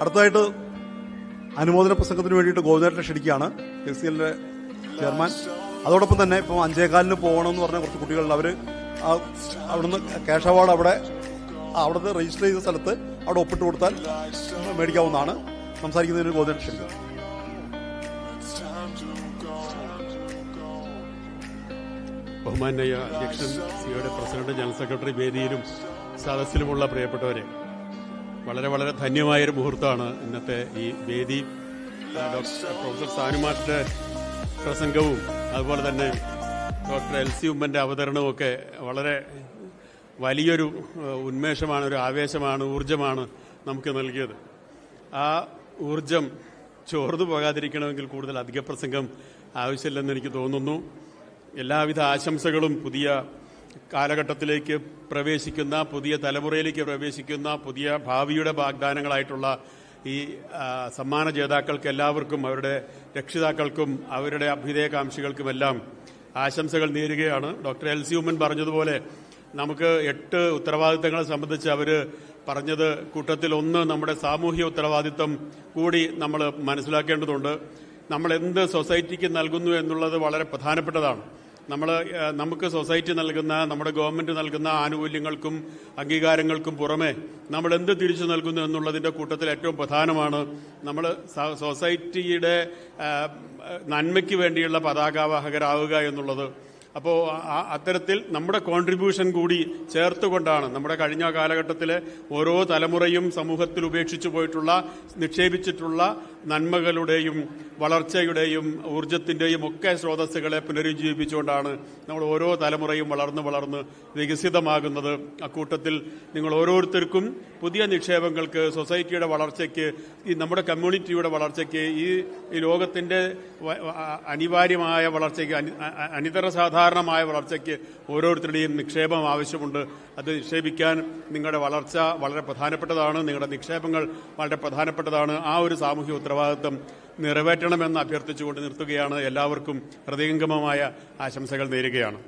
അടുത്തതായിട്ട് അനുമോദന പ്രസംഗത്തിന് വേണ്ടിയിട്ട് ഗോവിന്ദനെ ക്ഷണിക്കുകയാണ്, KCLന്റെ ചെയർമാൻ. അതോടൊപ്പം തന്നെ ഇപ്പം 5:15 പോകണമെന്ന് പറഞ്ഞ കുറച്ച് കുട്ടികളുണ്ട്. അവർ അവിടുന്ന് ക്യാഷ് അവാർഡ് അവിടുത്തെ രജിസ്റ്റർ ചെയ്ത സ്ഥലത്ത് അവിടെ ഒപ്പിട്ട് കൊടുത്താൽ മേടിക്കാവുന്നതാണ്. സംസാരിക്കുന്നതിന് ഗോവിന്ദനെ ക്ഷണിക്കുന്നു. ബഹുമാന്യ അധ്യക്ഷൻ, സിയുടെ പ്രസിഡന്റ്, ജനറൽ സെക്രട്ടറി, വേദിയിലും സദസ്സിലുമുള്ള പ്രിയപ്പെട്ടവരെ, വളരെ വളരെ ധന്യമായൊരു മുഹൂർത്തമാണ് ഇന്നത്തെ ഈ വേദി. പ്രൊഫസർ സാനുമാഷിന്റെ പ്രസംഗവും അതുപോലെ തന്നെ ഡോക്ടർ LC ഉമ്മന്റെ അവതരണവും ഒക്കെ വളരെ വലിയൊരു ഉന്മേഷമാണ്, ഒരു ആവേശമാണ്, ഊർജമാണ് നമുക്ക് നൽകിയത്. ആ ഊർജം ചോർന്നു പോകാതിരിക്കണമെങ്കിൽ കൂടുതൽ അധിക പ്രസംഗം ആവശ്യമില്ലെന്ന് എനിക്ക് തോന്നുന്നു. എല്ലാവിധ ആശംസകളും പുതിയ കാലഘട്ടത്തിലേക്ക് പ്രവേശിക്കുന്ന, പുതിയ തലമുറയിലേക്ക് പ്രവേശിക്കുന്ന, പുതിയ ഭാവിയുടെ വാഗ്ദാനങ്ങളായിട്ടുള്ള ഈ സമ്മാന ജേതാക്കൾക്ക് എല്ലാവർക്കും, അവരുടെ രക്ഷിതാക്കൾക്കും അവരുടെ അഭ്യുദയകാംക്ഷികൾക്കുമെല്ലാം ആശംസകൾ നേരുകയാണ്. ഡോക്ടർ LC ഉമ്മൻ പറഞ്ഞതുപോലെ നമുക്ക് 8 ഉത്തരവാദിത്തങ്ങളെ സംബന്ധിച്ച് അവർ പറഞ്ഞത് കൂട്ടത്തിൽ ഒന്ന് നമ്മുടെ സാമൂഹ്യ ഉത്തരവാദിത്തം കൂടി നമ്മൾ മനസ്സിലാക്കേണ്ടതുണ്ട്. നമ്മൾ എന്ത് സൊസൈറ്റിക്ക് നൽകുന്നു എന്നുള്ളത് വളരെ പ്രധാനപ്പെട്ടതാണ്. നമുക്ക് സൊസൈറ്റി നൽകുന്ന, നമ്മുടെ ഗവൺമെന്റ് നൽകുന്ന ആനുകൂല്യങ്ങൾക്കും അംഗീകാരങ്ങൾക്കും പുറമെ നമ്മൾ എന്ത് തിരിച്ചു നൽകുന്നു എന്നുള്ളതിന്റെ കൂട്ടത്തിൽ ഏറ്റവും പ്രധാനമാണ് നമ്മൾ സൊസൈറ്റിയുടെ നന്മയ്ക്ക് വേണ്ടിയുള്ള പതാകാവാഹകരാവുക എന്നുള്ളത്. അപ്പോൾ അത്തരത്തിൽ നമ്മുടെ കോൺട്രിബ്യൂഷൻ കൂടി ചേർത്തുകൊണ്ടാണ് നമ്മുടെ കഴിഞ്ഞ കാലഘട്ടത്തിലെ ഓരോ തലമുറയും സമൂഹത്തിൽ ഉപേക്ഷിച്ചു പോയിട്ടുള്ള, നിക്ഷേപിച്ചിട്ടുള്ള നന്മകളുടെയും വളർച്ചയുടെയും ഊർജത്തിന്റെയും ഒക്കെ സ്രോതസ്സുകളെ പുനരുജ്ജീവിപ്പിച്ചുകൊണ്ടാണ് നമ്മൾ ഓരോ തലമുറയും വളർന്ന് വികസിതമാകുന്നത്. അക്കൂട്ടത്തിൽ നിങ്ങൾ ഓരോരുത്തർക്കും പുതിയ നിക്ഷേപങ്ങൾക്ക്, സൊസൈറ്റിയുടെ വളർച്ചയ്ക്ക്, ഈ നമ്മുടെ കമ്മ്യൂണിറ്റിയുടെ വളർച്ചയ്ക്ക്, ഈ ലോകത്തിന്റെ അനിവാര്യമായ വളർച്ചയ്ക്ക്, അനിതര സാധാരണമായ വളർച്ചയ്ക്ക് ഓരോരുത്തരുടെയും നിക്ഷേപം ആവശ്യമുണ്ട്. അത് നിക്ഷേപിക്കാൻ നിങ്ങളുടെ വളർച്ച വളരെ പ്രധാനപ്പെട്ടതാണ്, നിങ്ങളുടെ നിക്ഷേപങ്ങൾ വളരെ പ്രധാനപ്പെട്ടതാണ്. ആ ഒരു സാമൂഹ്യ ഉത്തരവാദിത്വം നിറവേറ്റണമെന്ന് അഭ്യർത്ഥിച്ചുകൊണ്ട് നിർത്തുകയാണ്. എല്ലാവർക്കും ഹൃദയംഗമമായ ആശംസകൾ നേരുകയാണ്.